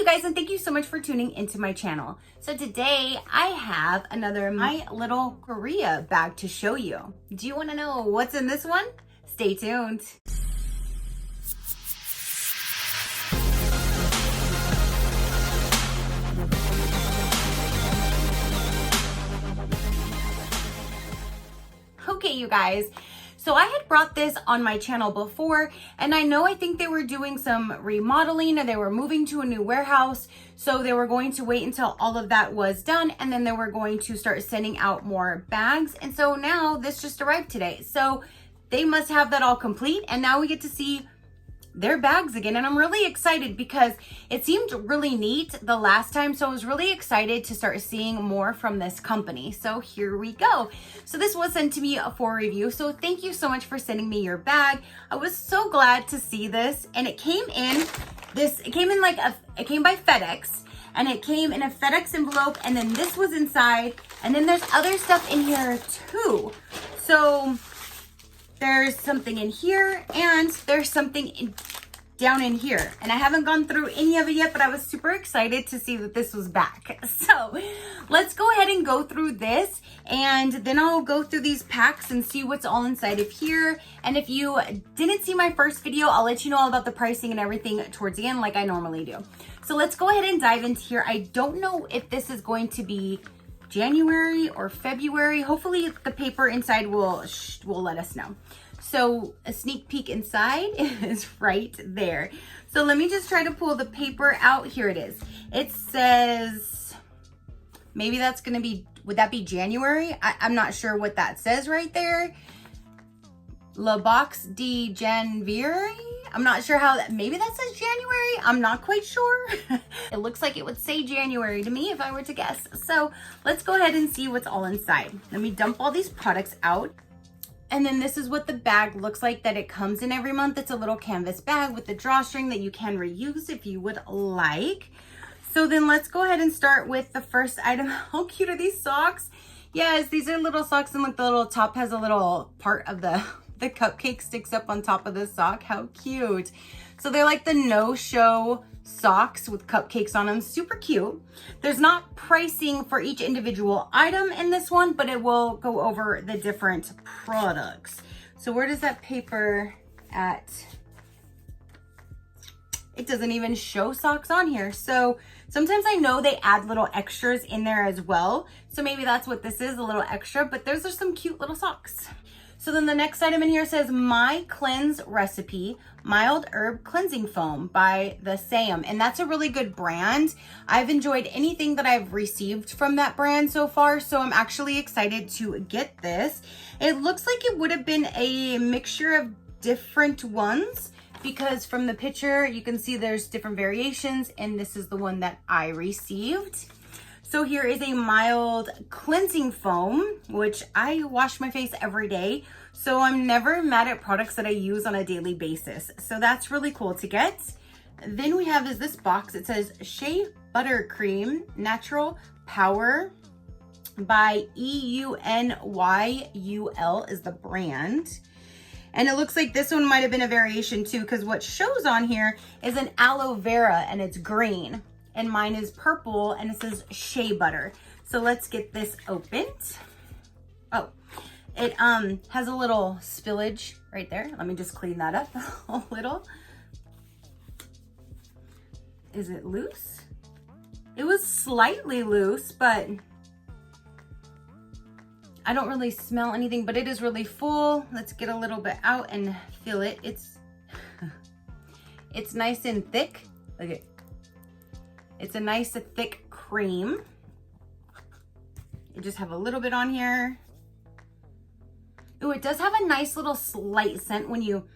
you guys, and thank you so much for tuning into my channel. So today I have another My Little Korea bag to show you. Do you want to know what's in this one? Stay tuned. Okay, you guys. So I had brought this on my channel before, and I think they were doing some remodeling and they were moving to a new warehouse. So they were going to wait until all of that was done, and then they were going to start sending out more bags. And so now this just arrived today. So they must have that all complete, and now we get to see their bags again. And I'm really excited because it seemed really neat the last time. So I was really excited to start seeing more from this company. So here we go. So this was sent to me for review. So thank you so much for sending me your bag. I was so glad to see this. And it came by FedEx, and it came in a FedEx envelope, and then this was inside, and then there's other stuff in here too. So there's something in here, and there's something down in here. And I haven't gone through any of it yet, but I was super excited to see that this was back. So let's go ahead and go through this, and then I'll go through these packs and see what's all inside of here. And if you didn't see my first video, I'll let you know all about the pricing and everything towards the end like I normally do. So let's go ahead and dive into here. I don't know if this is going to be January or February. Hopefully the paper inside will let us know. So a sneak peek inside is right there. So let me just try to pull the paper out. Here it is. It says, maybe that's gonna be, would that be January? I'm not sure what that says right there. La Box de Janvier. I'm not sure how that, maybe that says January. I'm not quite sure. It looks like it would say January to me if I were to guess. So let's go ahead and see what's all inside. Let me dump all these products out. And then this is what the bag looks like that it comes in every month. It's a little canvas bag with the drawstring that you can reuse if you would like. So then let's go ahead and start with the first item. How cute are these socks? Yes, these are little socks, and like the little top has a little part of the cupcake sticks up on top of the sock. How cute. So they're like the no-show socks with cupcakes on them. Super cute. There's not pricing for each individual item in this one, but it will go over the different products. So where does that paper at? It doesn't even show socks on here. So sometimes I know they add little extras in there as well. So maybe that's what this is, a little extra, but those are some cute little socks. So then the next item in here says My Cleanse Recipe Mild Herb Cleansing Foam by the Sam. And that's a really good brand. I've enjoyed anything that I've received from that brand so far. So I'm actually excited to get this. It looks like it would have been a mixture of different ones, because from the picture you can see there's different variations, and this is the one that I received. So here is a mild cleansing foam, which I wash my face every day. So I'm never mad at products that I use on a daily basis. So that's really cool to get. Then we have is this box. It says Shea Butter Cream Natural Power by EUNYUL is the brand. And it looks like this one might have been a variation too, because what shows on here is an aloe vera, and it's green. And mine is purple, and it says shea butter. So let's get this opened. Oh, it has a little spillage right there. Let me just clean that up a little. Is it loose? It was slightly loose, but I don't really smell anything, but it is really full. Let's get a little bit out and feel it. It's nice and thick. Look at it. It's a nice thick cream. You just have a little bit on here. Ooh, it does have a nice little slight scent when you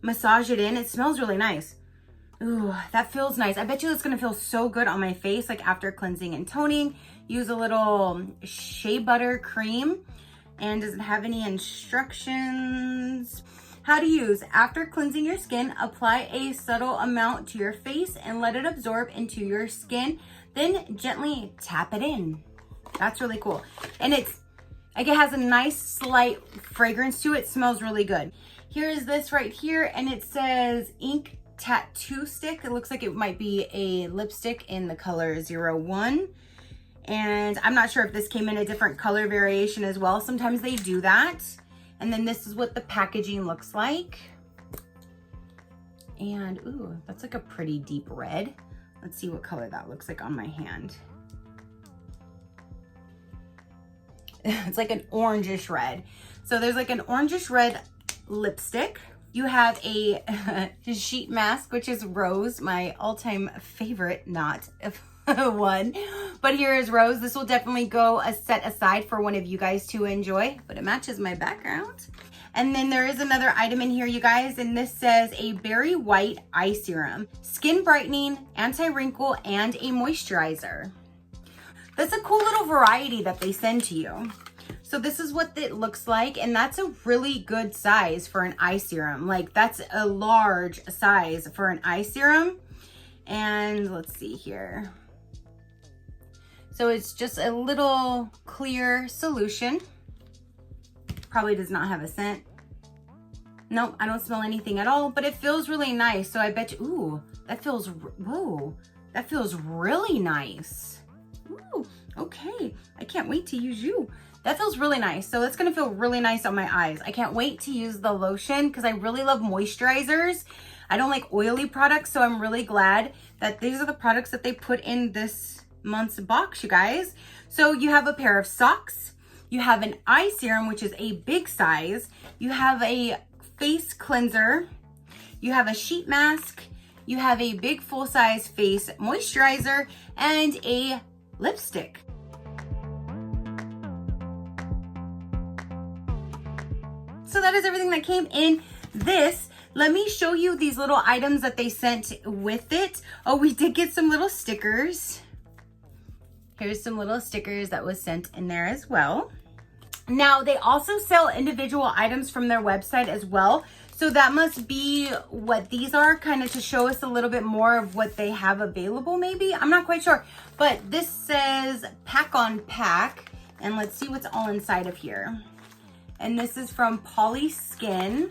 massage it in. It smells really nice. Ooh, that feels nice. I bet you it's gonna feel so good on my face, like after cleansing and toning. Use a little shea butter cream. And does it have any instructions? How to use. After cleansing your skin, apply a subtle amount to your face and let it absorb into your skin. Then gently tap it in. That's really cool. And it's like, it has a nice slight fragrance to it. It smells really good. Here is this right here, and it says ink tattoo stick. It looks like it might be a lipstick in the color 01. And I'm not sure if this came in a different color variation as well. Sometimes they do that. And then this is what the packaging looks like. And ooh, that's like a pretty deep red. Let's see what color that looks like on my hand. It's like an orangish red. So there's like an orangish red lipstick. You have a sheet mask, which is rose, my all-time favorite, not one. But here is rose. This will definitely go set aside for one of you guys to enjoy, but it matches my background. And then there is another item in here, you guys, and this says a berry white eye serum, skin brightening, anti-wrinkle, and a moisturizer. That's a cool little variety that they send to you. So this is what it looks like, and that's a really good size for an eye serum. Like, that's a large size for an eye serum. And let's see here. So it's just a little clear solution. Probably does not have a scent. Nope, I don't smell anything at all, but it feels really nice. So I bet you, ooh, that feels, whoa, that feels really nice. Ooh, okay, I can't wait to use you. That feels really nice. So it's gonna feel really nice on my eyes. I can't wait to use the lotion because I really love moisturizers. I don't like oily products, so I'm really glad that these are the products that they put in this month's box, you guys. So you have a pair of socks, you have an eye serum, which is a big size, you have a face cleanser, you have a sheet mask, you have a big full-size face moisturizer, and a lipstick. So that is everything that came in this. Let me show you these little items that they sent with it. Oh, we did get some little stickers. Here's some little stickers that was sent in there as well. Now, they also sell individual items from their website as well. So that must be what these are, kind of to show us a little bit more of what they have available maybe. I'm not quite sure. But this says pack on pack. And let's see what's all inside of here. And this is from Poly Skin.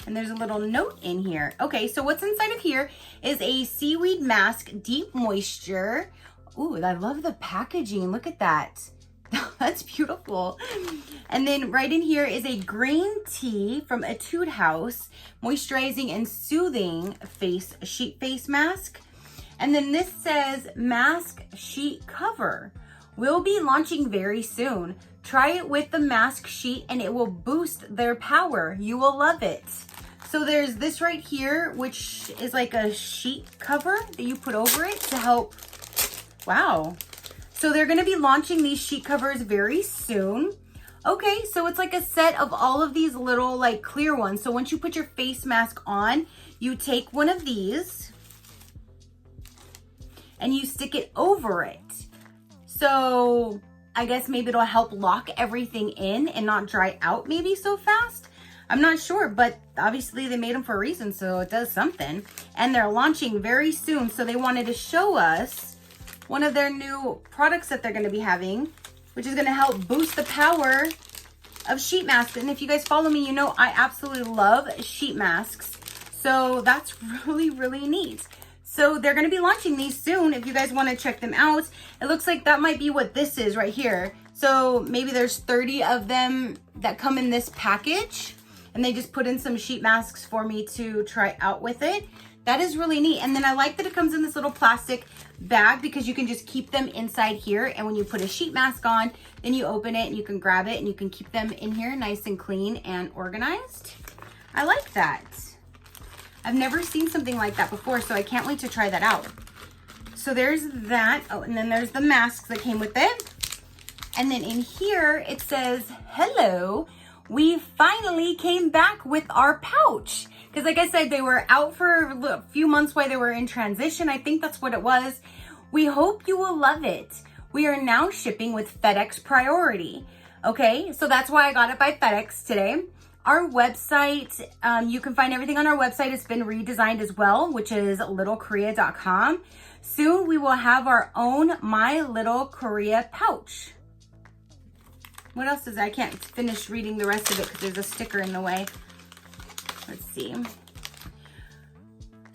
And there's a little note in here. Okay, so what's inside of here is a seaweed mask, deep moisture. Ooh, I love the packaging. Look at that. That's beautiful. And then right in here is a green tea from Etude House, moisturizing and soothing sheet face mask. And then this says mask sheet cover. Will be launching very soon. Try it with the mask sheet and it will boost their power. You will love it. So there's this right here, which is like a sheet cover that you put over it to help. Wow. So they're gonna be launching these sheet covers very soon. Okay, so it's like a set of all of these little like clear ones. So once you put your face mask on, you take one of these and you stick it over it. So I guess maybe it'll help lock everything in and not dry out maybe so fast. I'm not sure, but obviously they made them for a reason, so it does something. And they're launching very soon, so they wanted to show us one of their new products that they're gonna be having, which is gonna help boost the power of sheet masks. And if you guys follow me, you know I absolutely love sheet masks. So that's really, really neat. So they're gonna be launching these soon if you guys wanna check them out. It looks like that might be what this is right here. So maybe there's 30 of them that come in this package and they just put in some sheet masks for me to try out with it. That is really neat. And then I like that it comes in this little plastic bag because you can just keep them inside here. And when you put a sheet mask on, then you open it and you can grab it and you can keep them in here nice and clean and organized. I like that. I've never seen something like that before, so I can't wait to try that out. So there's that. Oh, and then there's the masks that came with it. And then in here, it says, hello, we finally came back with our pouch. Because like I said, they were out for a few months while they were in transition. I think that's what it was. We hope you will love it. We are now shipping with FedEx Priority. Okay, so that's why I got it by FedEx today. Our website, you can find everything on our website. It's been redesigned as well, which is littlekorea.com. Soon we will have our own My Little Korea pouch. What else is that? I can't finish reading the rest of it because there's a sticker in the way. Let's see.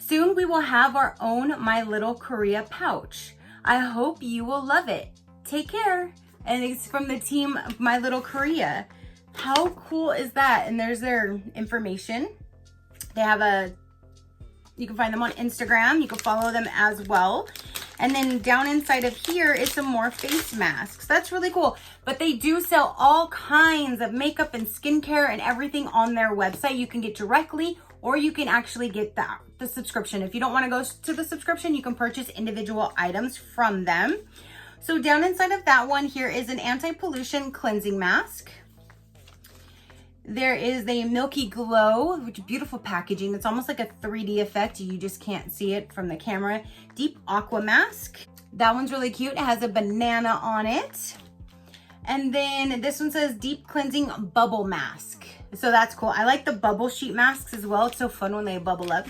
Soon we will have our own My Little Korea pouch. I hope you will love it. Take care. And it's from the team of My Little Korea. How cool is that? And there's their information. They have you can find them on Instagram. You can follow them as well. And then down inside of here is some more face masks. That's really cool. But they do sell all kinds of makeup and skincare and everything on their website. You can get directly, or you can actually get the subscription. If you don't want to go to the subscription, you can purchase individual items from them. So down inside of that one here is an anti-pollution cleansing mask. There is a Milky Glow, which is beautiful packaging. It's almost like a 3D effect. You just can't see it from the camera. Deep Aqua Mask. That one's really cute. It has a banana on it. And then this one says Deep Cleansing Bubble Mask. So that's cool. I like the bubble sheet masks as well. It's so fun when they bubble up.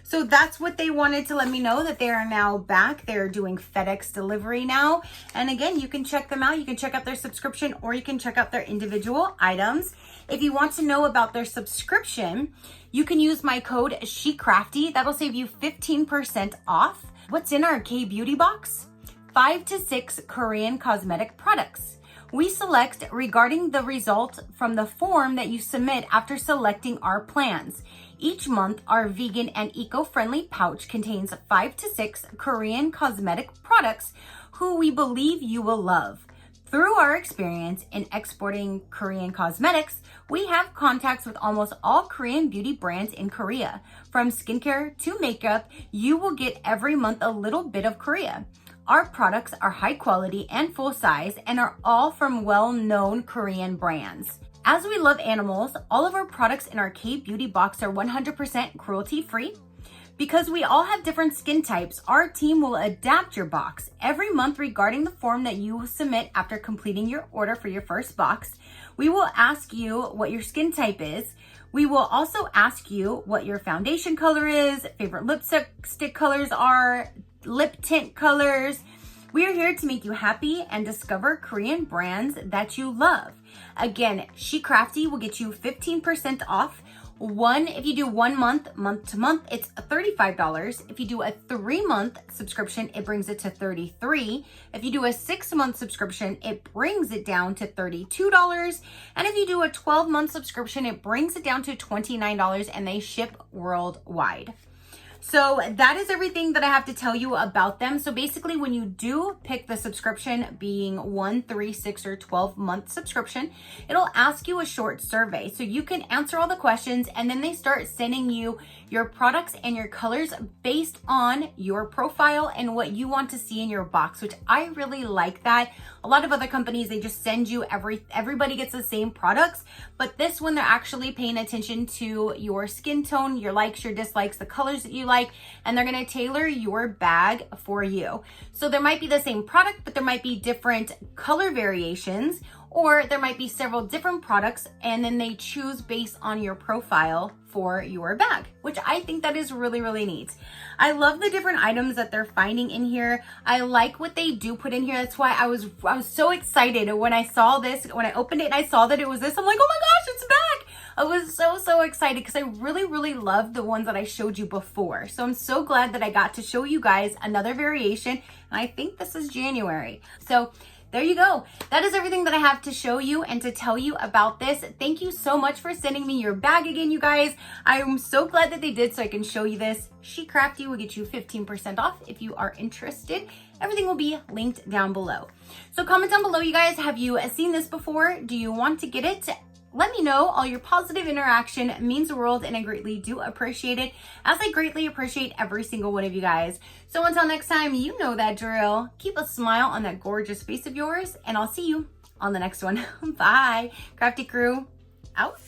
So that's what they wanted to let me know, that they are now back. They're doing FedEx delivery now. And again, you can check them out. You can check out their subscription, or you can check out their individual items. If you want to know about their subscription, you can use my code SheCrafty. That'll save you 15% off. What's in our K Beauty box? 5 to 6 Korean cosmetic products. We select regarding the result from the form that you submit after selecting our plans. Each month, our vegan and eco-friendly pouch contains 5 to 6 Korean cosmetic products who we believe you will love. Through our experience in exporting Korean cosmetics, we have contacts with almost all Korean beauty brands in Korea. From skincare to makeup, you will get every month a little bit of Korea. Our products are high quality and full size and are all from well-known Korean brands. As we love animals, all of our products in our K Beauty box are 100% cruelty-free. Because we all have different skin types, our team will adapt your box every month regarding the form that you submit after completing your order for your first box. We will ask you what your skin type is. We will also ask you what your foundation color is, favorite lipstick colors are, lip tint colors. We are here to make you happy and discover Korean brands that you love. Again, SheCrafty will get you 15% off. If you do 1 month, month to month, it's $35. If you do a 3-month subscription, it brings it to $33. If you do a 6-month subscription, it brings it down to $32. And if you do a 12-month subscription, it brings it down to $29, and they ship worldwide. So that is everything that I have to tell you about them. So basically, when you do pick the subscription, being 1, 3, 6, or 12-month subscription, it'll ask you a short survey. So you can answer all the questions, and then they start sending you your products and your colors based on your profile and what you want to see in your box, which I really like that. A lot of other companies, they just send you everybody gets the same products, but this one, they're actually paying attention to your skin tone, your likes, your dislikes, the colors that you like, and they're going to tailor your bag for you. So there might be the same product, but there might be different color variations, or there might be several different products, and then they choose based on your profile for your bag, which I think that is really, really neat. I love the different items that they're finding in here. I like what they do put in here. That's why I was so excited when I saw this. When I opened it and I saw that it was this, I'm like, oh my gosh, it's back. I was so excited because I really loved the ones that I showed you before. So I'm so glad that I got to show you guys another variation, and I think this is January. So there you go. That is everything that I have to show you and to tell you about this. Thank you so much for sending me your bag again, you guys. I'm so glad that they did so I can show you this. SheCrafty will get you 15% off if you are interested. Everything will be linked down below. So comment down below, you guys. Have you seen this before? Do you want to get it? Let me know. All your positive interaction means the world, and I greatly do appreciate it, as I greatly appreciate every single one of you guys. So until next time, you know that drill. Keep a smile on that gorgeous face of yours, and I'll see you on the next one. Bye. Crafty crew, out.